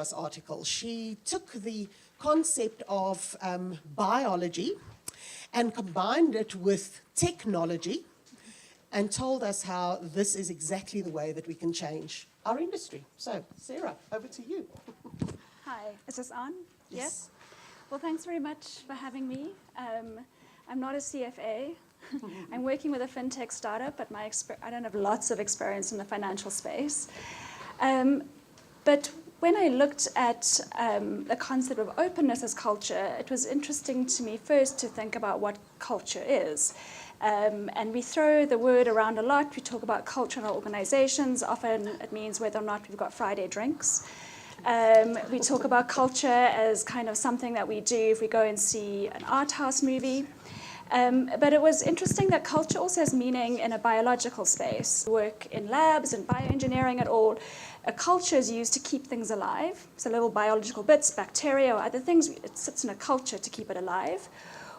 fabulous article. She took the concept of biology and combined it with technology and told us how this is exactly the way that we can change our industry. So, Sarah, over to you. Hi, is this on? Yes. Well, thanks very much for having me. I'm not a CFA. I'm working with a fintech startup, but I don't have lots of experience in the financial space. But when I looked at the concept of openness as culture, it was interesting to me first to think about what culture is. And we throw the word around a lot. We talk about culture in our organizations. Often it means whether or not we've got Friday drinks. We talk about culture as kind of something that we do if we go and see an art house movie. But it was interesting that culture also has meaning in a biological space. We work in labs and bioengineering at all. A culture is used to keep things alive. So little biological bits, bacteria or other things, it sits in a culture to keep it alive.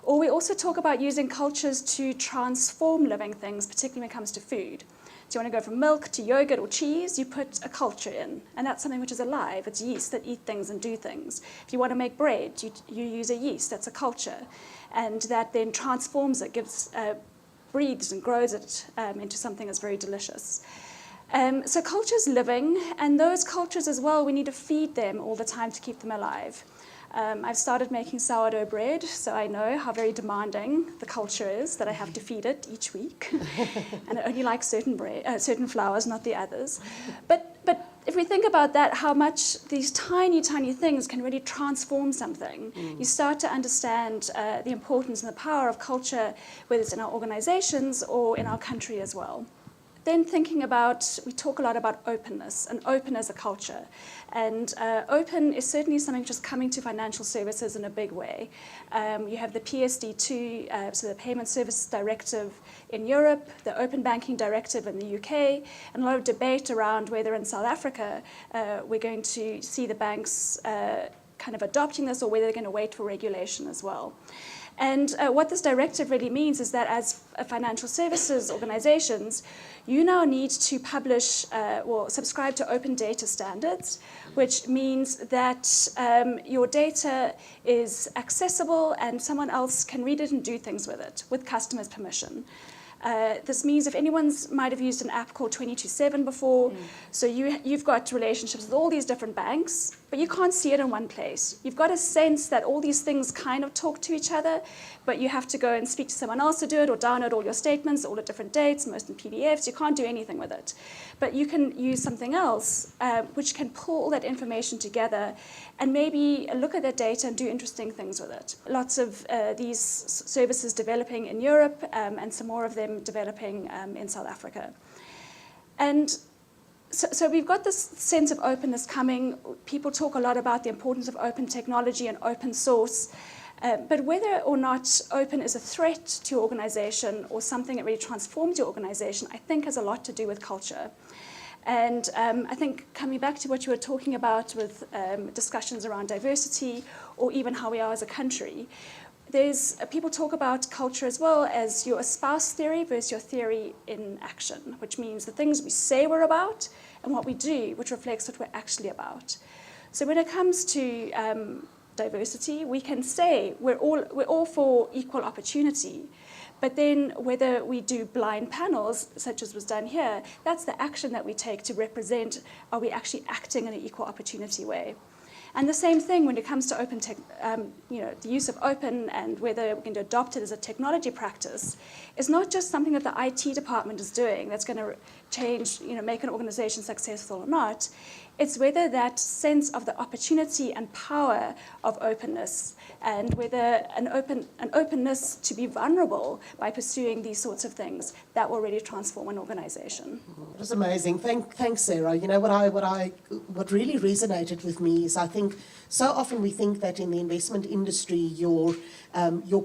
Or we also talk about using cultures to transform living things, particularly when it comes to food. So you want to go from milk to yogurt or cheese, you put a culture in. And that's something which is alive. It's yeast that eat things and do things. If you want to make bread, you use a yeast. That's a culture. And that then transforms it, breathes and grows it into something that's very delicious. So culture's living, and those cultures as well, we need to feed them all the time to keep them alive. I've started making sourdough bread, so I know how very demanding the culture is, that I have to feed it each week. And I only like certain flours, not the others. But if we think about that, how much these tiny, tiny things can really transform something, you start to understand the importance and the power of culture, whether it's in our organizations or in our country as well. Then thinking about, we talk a lot about openness, and open as a culture. And open is certainly something just coming to financial services in a big way. You have the PSD2, so the Payment Services Directive in Europe, the Open Banking Directive in the UK, and a lot of debate around whether in South Africa we're going to see the banks kind of adopting this or whether they're going to wait for regulation as well. And what this directive really means is that as financial services organizations, you now need to publish or subscribe to open data standards, which means that your data is accessible and someone else can read it and do things with it, with customers' permission. This means if anyone's might have used an app called 22/7 before, so you've got relationships with all these different banks, but you can't see it in one place. You've got a sense that all these things kind of talk to each other, but you have to go and speak to someone else to do it or download all your statements, all at different dates, most in PDFs. You can't do anything with it. But you can use something else which can pull all that information together and maybe look at that data and do interesting things with it. Lots of these services developing in Europe and some more of them developing in South Africa. And so we've got this sense of openness coming. People talk a lot about the importance of open technology and open source. But whether or not open is a threat to your organization or something that really transforms your organization, I think has a lot to do with culture. And I think coming back to what you were talking about with discussions around diversity or even how we are as a country, people talk about culture as well as your espoused theory versus your theory in action, which means the things we say we're about and what we do, which reflects what we're actually about. So when it comes to diversity, we can say we're all for equal opportunity, but then whether we do blind panels, such as was done here, that's the action that we take to represent, are we actually acting in an equal opportunity way? And the same thing when it comes to open tech, the use of open and whether we're going to adopt it as a technology practice is not just something that the IT department is doing that's going to change, make an organization successful or not. It's whether that sense of the opportunity and power of openness and whether an openness to be vulnerable by pursuing these sorts of things that will really transform an organization. It was amazing. Thanks, Sarah. What really resonated with me is I think so often we think that in the investment industry your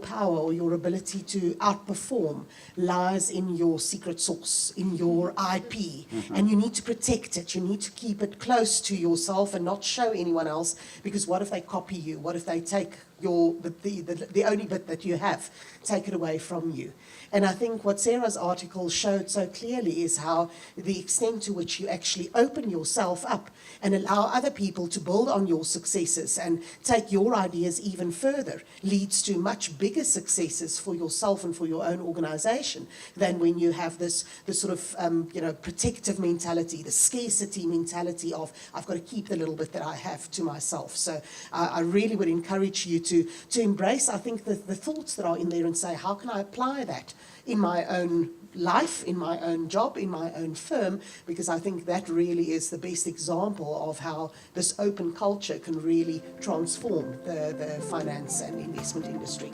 power or your ability to outperform lies in your secret sauce, in your IP, and you need to protect it. You need to keep it close to yourself and not show anyone else, because what if they copy you? What if they take the only bit that you have taken away from you. And I think what Sarah's article showed so clearly is how the extent to which you actually open yourself up and allow other people to build on your successes and take your ideas even further leads to much bigger successes for yourself and for your own organization than when you have this sort of protective mentality, the scarcity mentality of I've got to keep the little bit that I have to myself. So I really would encourage you to embrace, I think, the thoughts that are in there and say, how can I apply that in my own life, in my own job, in my own firm, because I think that really is the best example of how this open culture can really transform the finance and investment industry.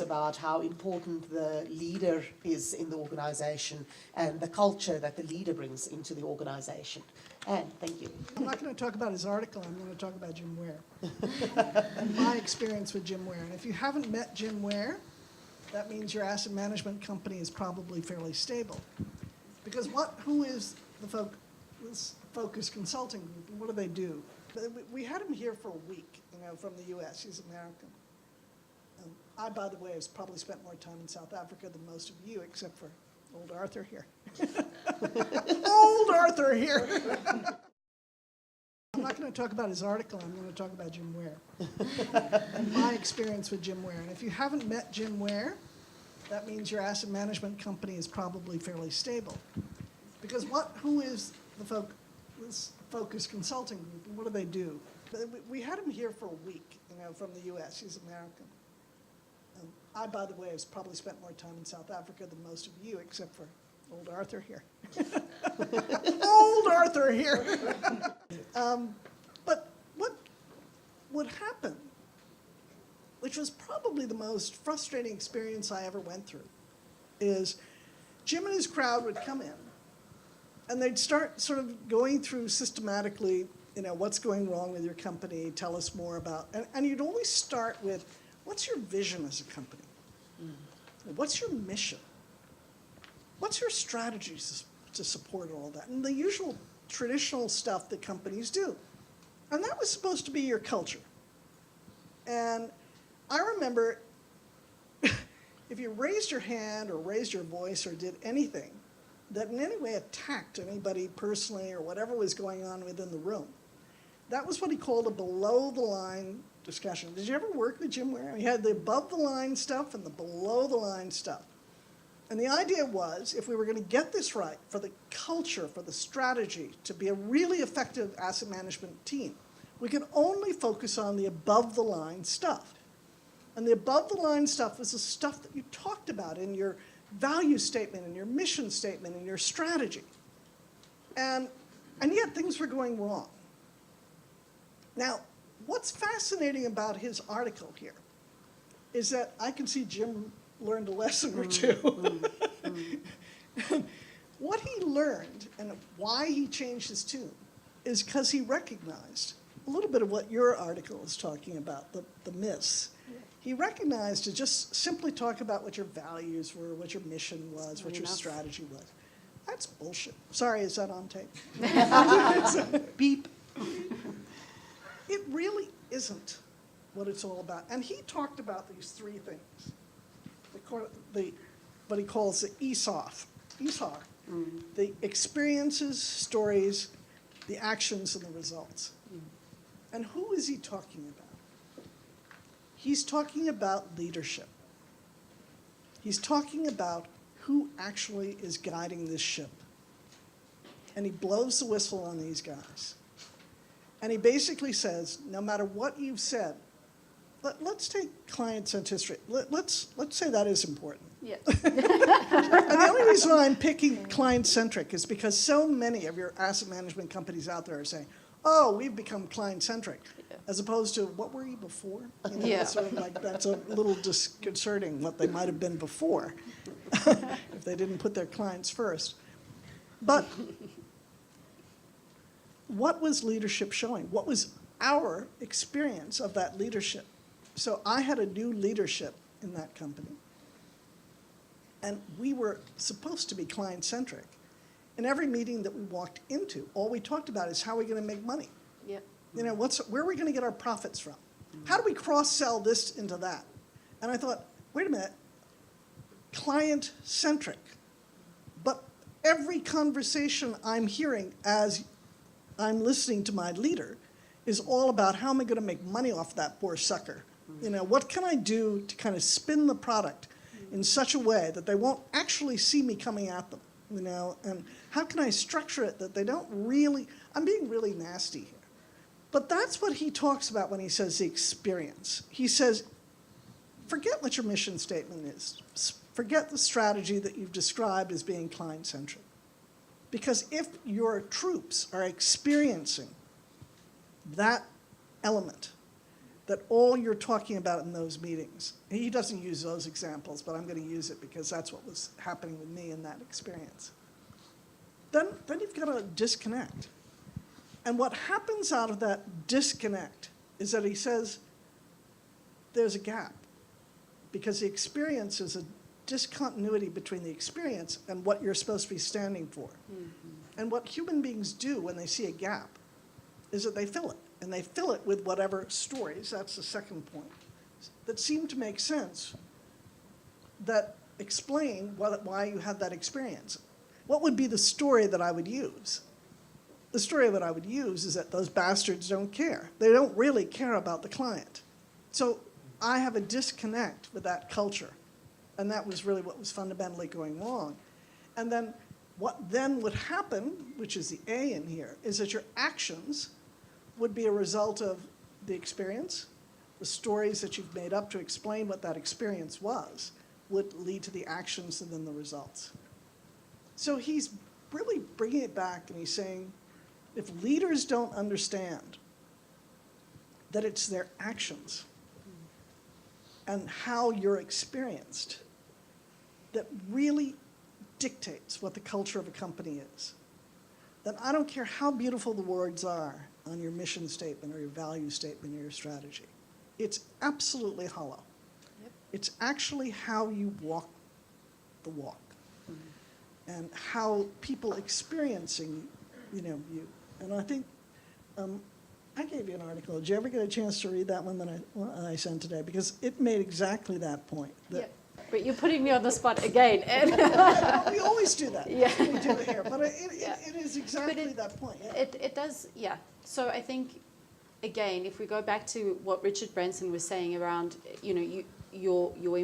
About how important the leader is in the organization and the culture that the leader brings into the organization. Anne, thank you. I'm not going to talk about his article, I'm going to talk about Jim Ware and my experience with Jim Ware. And if you haven't met Jim Ware, that means your asset management company is probably fairly stable. Because who is this Focus Consulting Group, and what do they do? We had him here for a week, from the US, he's American. I, by the way, have probably spent more time in South Africa than most of you, except for old Arthur here. Old Arthur here. I'm not going to talk about his article, I'm going to talk about Jim Ware and my experience with Jim Ware. And if you haven't met Jim Ware, that means your asset management company is probably fairly stable. Because who is this Focus Consulting Group, and what do they do? We had him here for a week, from the US, he's American. I, by the way, have probably spent more time in South Africa than most of you, except for old Arthur here. Old Arthur here. But what would happen, which was probably the most frustrating experience I ever went through, is Jim and his crowd would come in, and they'd start sort of going through systematically, what's going wrong with your company, tell us more about, and you'd always start with, what's your vision as a company? What's your mission? What's your strategies to support all that? And the usual traditional stuff that companies do. And that was supposed to be your culture. And I remember if you raised your hand or raised your voice or did anything that in any way attacked anybody personally or whatever was going on within the room, that was what he called a below-the-line discussion. Did you ever work with Jim Ware? He had the above-the-line stuff and the below-the-line stuff. And the idea was, if we were going to get this right for the culture, for the strategy, to be a really effective asset management team, we could only focus on the above-the-line stuff. And the above-the-line stuff was the stuff that you talked about in your value statement, in your mission statement, in your strategy. And yet things were going wrong. Now, what's fascinating about his article here is that I can see Jim learned a lesson or two. What he learned and why he changed his tune is because he recognized a little bit of what your article is talking about, the myths. Yeah. He recognized to just simply talk about what your values were, what your mission was, what your strategy was. That's bullshit. Sorry, is that on tape? Beep. It really isn't what it's all about. And he talked about these three things. What he calls the ESOF. The experiences, stories, the actions, and the results. And who is he talking about? He's talking about leadership. He's talking about who actually is guiding this ship. And he blows the whistle on these guys. And he basically says, no matter what you've said, let's take client centricity. Let's say that is important. Yeah. And the only reason I'm picking client-centric is because so many of your asset management companies out there are saying, oh, we've become client-centric, as opposed to what were you before? It's sort of like, that's a little disconcerting what they might have been before if they didn't put their clients first. But what was leadership showing? What was our experience of that leadership? So I had a new leadership in that company, and we were supposed to be client-centric. in every meeting that we walked into, all we talked about is how are we going to make money? Yep. You know, where are we going to get our profits from? How do we cross-sell this into that? And I thought, wait a minute, client-centric. But every conversation I'm hearing as I'm listening to my leader is all about how am I going to make money off that poor sucker? You know, what can I do to kind of spin the product in such a way that they won't actually see me coming at them? You know, and how can I structure it that they don't really, I'm being really nasty here. But that's what he talks about when he says the experience. He says, forget what your mission statement is. Forget the strategy that you've described as being client-centric. Because if your troops are experiencing that element, that all you're talking about in those meetings, he doesn't use those examples, but I'm going to use it because that's what was happening with me in that experience. Then you've got a disconnect. And what happens out of that disconnect is that he says there's a gap because the experience is a discontinuity between the experience and what you're supposed to be standing for. Mm-hmm. And what human beings do when they see a gap is that they fill it. And they fill it with whatever stories, that's the second point, that seem to make sense, that explain why you had that experience. What would be the story that I would use? The story that I would use is that those bastards don't care. They don't really care about the client. So I have a disconnect with that culture. And that was really what was fundamentally going wrong. And then what then would happen, which is the A in here, is that your actions would be a result of the experience. The stories that you've made up to explain what that experience was would lead to the actions and then the results. So he's really bringing it back and he's saying, if leaders don't understand that it's their actions and how you're experienced that really dictates what the culture of a company is, then I don't care how beautiful the words are on your mission statement or your value statement or your strategy. It's absolutely hollow. Yep. It's actually how you walk the walk and how people experiencing, you. And I think I gave you an article. Did you ever get a chance to read that one that I sent today? Because it made exactly that point. That Yep. But you're putting me on the spot again. And we always do that. Yeah. We do it here. But it is exactly But that point. Yeah. it does, yeah. So I think, again, if we go back to what Richard Branson was saying around, your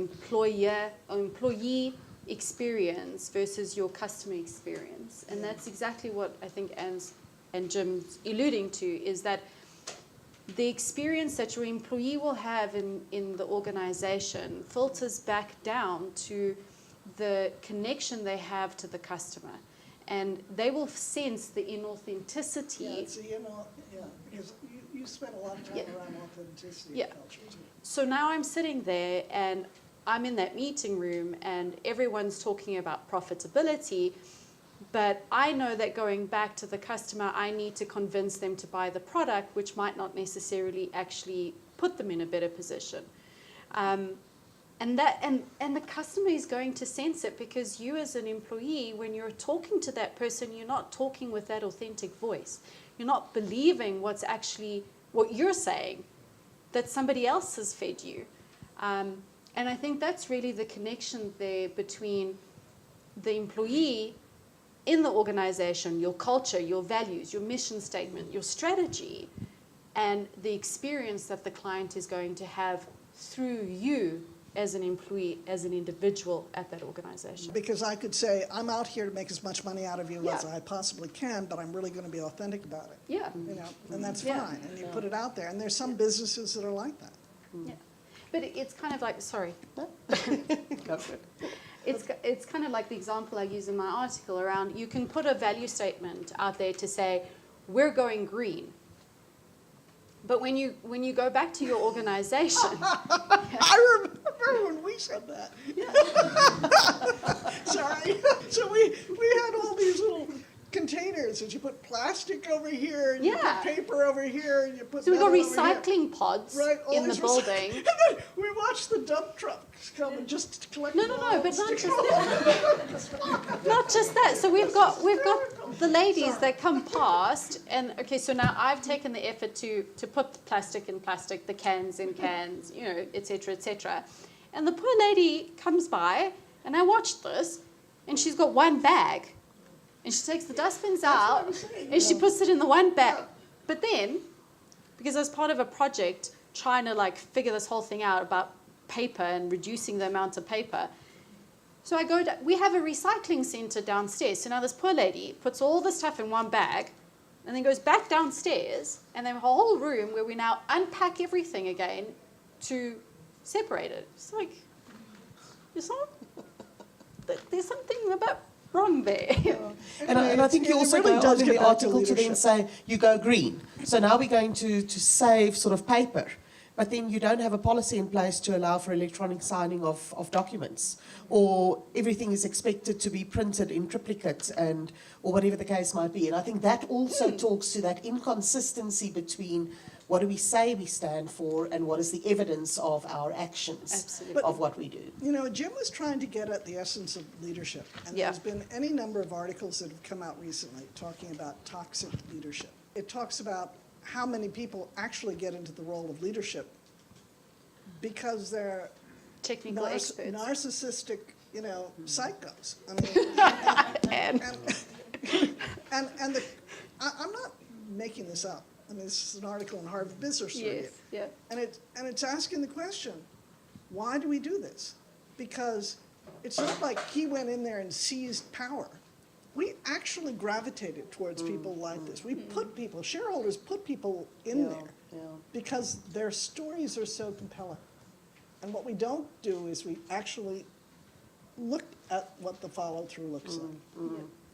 employee experience versus your customer experience, and that's exactly what I think Anne's and Jim's alluding to, is that the experience that your employee will have in the organization filters back down to the connection they have to the customer. And they will sense the inauthenticity. Because you spent a lot of time around authenticity culture too. So now I'm sitting there and I'm in that meeting room and everyone's talking about profitability, but I know that going back to the customer, I need to convince them to buy the product, which might not necessarily actually put them in a better position. And the customer is going to sense it, because you as an employee, when you're talking to that person, you're not talking with that authentic voice. You're not believing what's actually what you're saying, that somebody else has fed you. And I think that's really the connection there between the employee in the organization, your culture, your values, your mission statement, your strategy, and the experience that the client is going to have through you as an employee, as an individual at that organization. Because I could say, I'm out here to make as much money out of you as Yeah. I possibly can, but I'm really going to be authentic about it. Yeah. And that's Yeah. fine, and you put it out there. And there's some businesses that are like that. Yeah. But it's kind of like, sorry. Go for it. It's kind of like the example I use in my article around, you can put a value statement out there to say, we're going green. But when you go back to your organization, I remember when we said that. Sorry. So we had all these little containers, and you put plastic over here, and you Yeah. put paper over here, and you put So we got metal over here. recycling pods Right, all in the these building. And then we watched the dump trucks come and just collect No, them no, all no, and but not stick just them all. that. Not just that. So we've got the ladies that come past, and okay, so now I've taken the effort to put the plastic in plastic, the cans in cans, you know, etc., etc. And the poor lady comes by, and I watched this, and she's got one bag, and she takes the dustbins out, and she puts it in the one bag. But then, because I was part of a project trying to like figure this whole thing out about paper and reducing the amount of paper. So I go, we have a recycling center downstairs. So now this poor lady puts all the stuff in one bag and then goes back downstairs, and then a whole room where we now unpack everything again to separate it. It's like, there's something a bit wrong there. And I think you It also really go does on in get the back to article to then leadership. say you go green. So now we're going to save sort of paper, but then you don't have a policy in place to allow for electronic signing of documents, or everything is expected to be printed in triplicate and or whatever the case might be. And I think that also talks to that inconsistency between what do we say we stand for and what is the evidence of our actions Absolutely. of what we do. You know, Jim was trying to get at the essence of leadership. And Yeah. there's been any number of articles that have come out recently talking about toxic leadership. It talks about how many people actually get into the role of leadership because they're Technical experts. narcissistic, you know, psychos. I mean, I'm not making this up. I mean, this is an article in Harvard Business Review. Yes, yeah. And it's asking the question, why do we do this? Because it's not like he went in there and seized power. We actually gravitated towards people like this. We put people, shareholders put people in there because their stories are so compelling. And what we don't do is we actually look at what the follow-through looks like.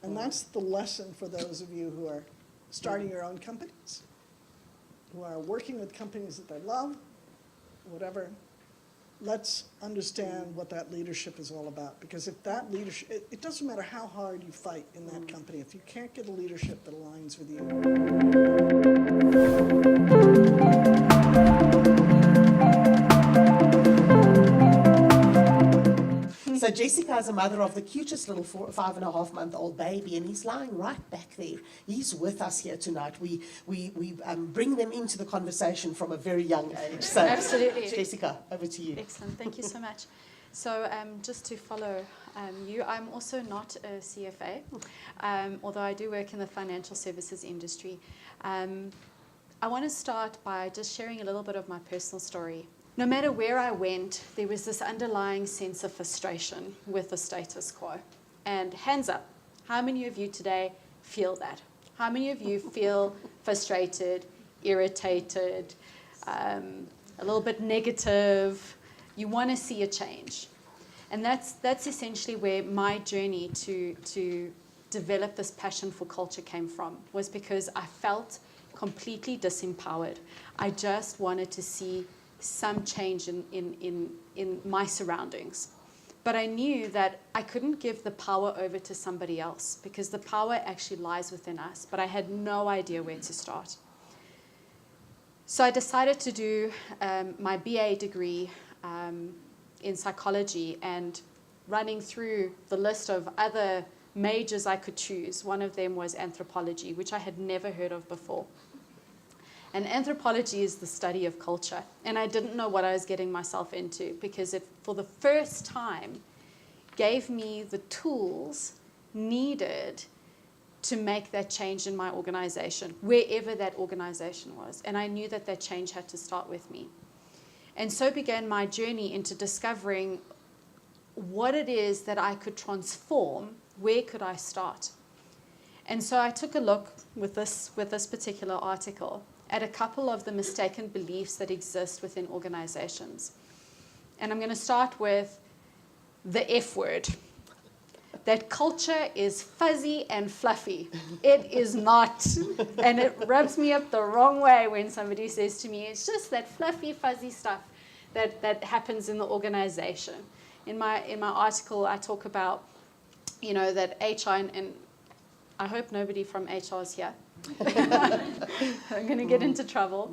And that's the lesson for those of you who are starting your own companies, who are working with companies that they love, whatever. Let's understand what that leadership is all about. Because if that leadership, it doesn't matter how hard you fight in that company, if you can't get a leadership that aligns with you. So Jessica is a mother of the cutest little 5.5-month-old baby, and he's lying right back there. He's with us here tonight. We bring them into the conversation from a very young age. So, Absolutely. Jessica, over to you. Excellent, thank you so much. So just to follow you, I'm also not a CFA, although I do work in the financial services industry. I want to start by just sharing a little bit of my personal story. No matter where I went, there was this underlying sense of frustration with the status quo. And hands up, how many of you today feel that? How many of you feel frustrated, irritated, a little bit negative? You want to see a change. And that's essentially where my journey to develop this passion for culture came from, was because I felt completely disempowered. I just wanted to see some change in my surroundings. But I knew that I couldn't give the power over to somebody else because the power actually lies within us, but I had no idea where to start. So I decided to do my BA degree in psychology, and running through the list of other majors I could choose, one of them was anthropology, which I had never heard of before. And anthropology is the study of culture. And I didn't know what I was getting myself into because it, for the first time, gave me the tools needed to make that change in my organization, wherever that organization was. And I knew that that change had to start with me. And so began my journey into discovering what it is that I could transform. Where could I start? And so I took a look with this particular article at a couple of the mistaken beliefs that exist within organizations. And I'm going to start with the F word. That culture is fuzzy and fluffy. It is not. And it rubs me up the wrong way when somebody says to me, it's just that fluffy, fuzzy stuff that happens in the organization. In my article, I talk about, that HR and I hope nobody from HR is here. I'm going to get into trouble.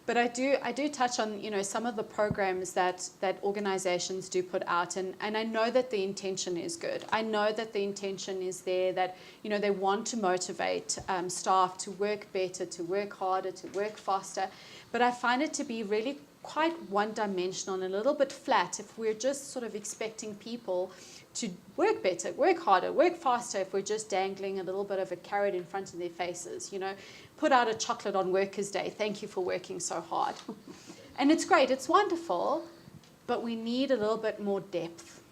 But I do touch on, some of the programs that organizations do put out, and I know that the intention is good. I know that the intention is there, that they want to motivate staff to work better, to work harder, to work faster. But I find it to be really quite one-dimensional and a little bit flat if we're just sort of expecting people to work better, work harder, work faster, if we're just dangling a little bit of a carrot in front of their faces. Put out a chocolate on Workers' Day. Thank you for working so hard. And it's great, it's wonderful, but we need a little bit more depth.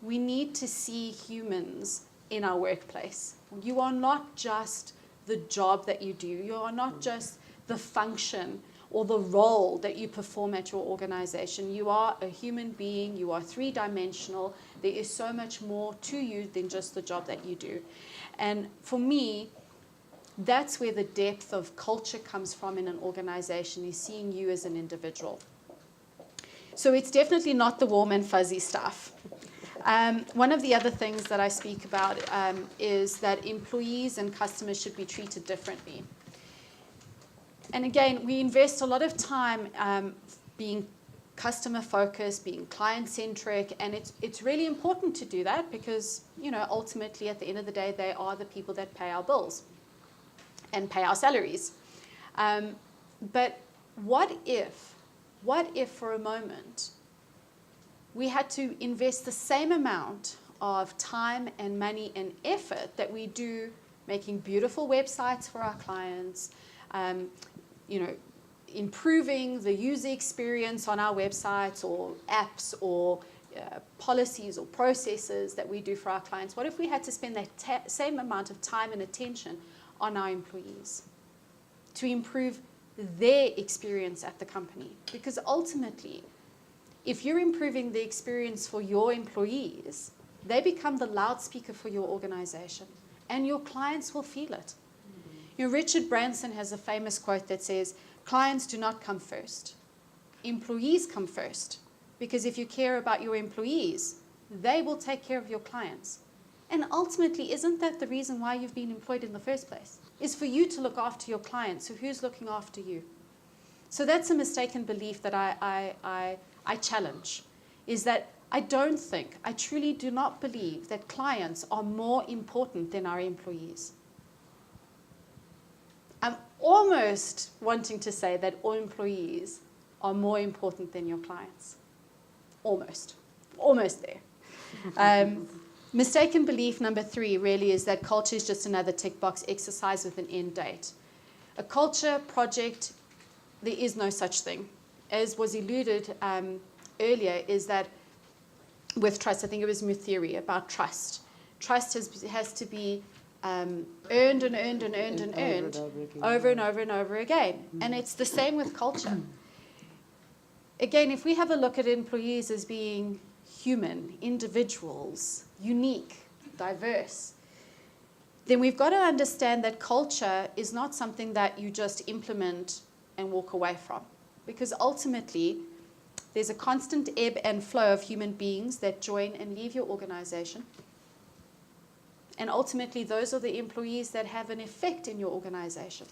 We need to see humans in our workplace. You are not just the job that you do. You are not just the function or the role that you perform at your organization. You are a human being. You are three-dimensional. There is so much more to you than just the job that you do. And for me, that's where the depth of culture comes from in an organization, is seeing you as an individual. So it's definitely not the warm and fuzzy stuff. One of the other things that I speak about is that employees and customers should be treated differently. And again, we invest a lot of time being customer-focused, being client-centric, and it's really important to do that because, ultimately at the end of the day, they are the people that pay our bills and pay our salaries. But what if for a moment we had to invest the same amount of time and money and effort that we do making beautiful websites for our clients, improving the user experience on our websites or apps or policies or processes that we do for our clients? What if we had to spend that same amount of time and attention on our employees to improve their experience at the company? Because ultimately, if you're improving the experience for your employees, they become the loudspeaker for your organization, and your clients will feel it. Richard Branson has a famous quote that says, "Clients do not come first. Employees come first. Because if you care about your employees, they will take care of your clients." And ultimately, isn't that the reason why you've been employed in the first place? Is for you to look after your clients. So who's looking after you? So that's a mistaken belief that I challenge, is that I truly do not believe that clients are more important than our employees. I'm almost wanting to say that all employees are more important than your clients. Almost there. Mistaken belief number 3 really is that culture is just another tick box exercise with an end date. A culture project, there is no such thing. As was alluded earlier, is that with trust, I think it was Muthiri about trust. Trust has to be earned and earned and earned and earned over and over and over again. And it's the same with culture. Again, if we have a look at employees as being human, individuals, unique, diverse, then we've got to understand that culture is not something that you just implement and walk away from. Because ultimately, there's a constant ebb and flow of human beings that join and leave your organization. And ultimately, those are the employees that have an effect in your organization.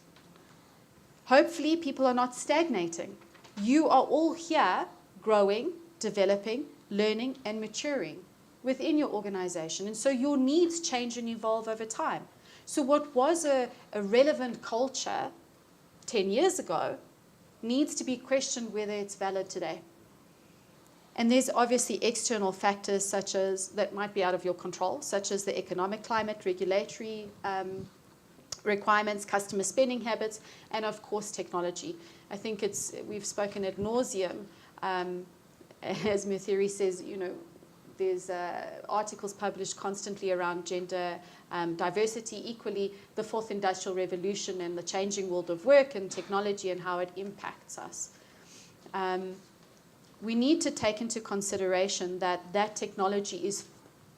Hopefully, people are not stagnating. You are all here growing, developing, learning, and maturing within your organization. And so your needs change and evolve over time. So what was a relevant culture 10 years ago needs to be questioned whether it's valid today. And there's obviously external factors that might be out of your control, such as the economic climate, regulatory requirements, customer spending habits, and of course technology. I think we've spoken ad nauseum, as Muthiri says, there's articles published constantly around gender diversity, equally the fourth industrial revolution and the changing world of work and technology and how it impacts us. We need to take into consideration that technology is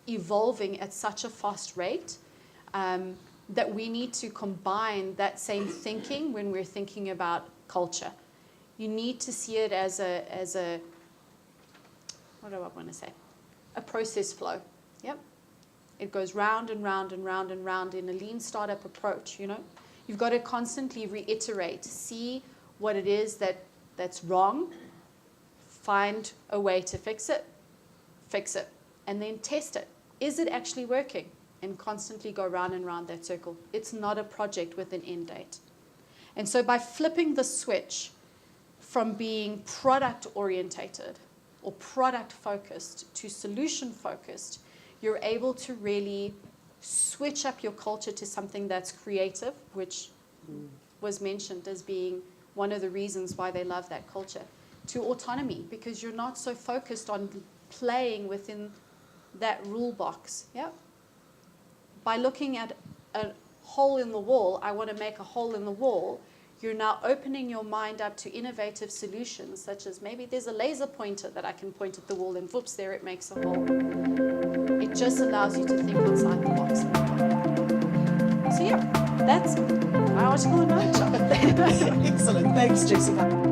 evolving at such a fast rate that we need to combine that same thinking when we're thinking about culture. You need to see it as a what do I want to say? A process flow. Yep. It goes round and round and round and round in a lean startup approach, you know. You've got to constantly reiterate, see what it is that's wrong, find a way to fix it, and then test it. Is it actually working? And constantly go round and round that circle. It's not a project with an end date. And so by flipping the switch from being product orientated or product focused to solution focused, you're able to really switch up your culture to something that's creative, which was mentioned as being one of the reasons why they love that culture, to autonomy, because you're not so focused on playing within that rule box. Yeah. By looking at a hole in the wall, I want to make a hole in the wall, you're now opening your mind up to innovative solutions, such as maybe there's a laser pointer that I can point at the wall and whoops, there it makes a hole. It just allows you to think outside the box. So yeah, that's my article in my workshop. Excellent. Thanks, Jessica.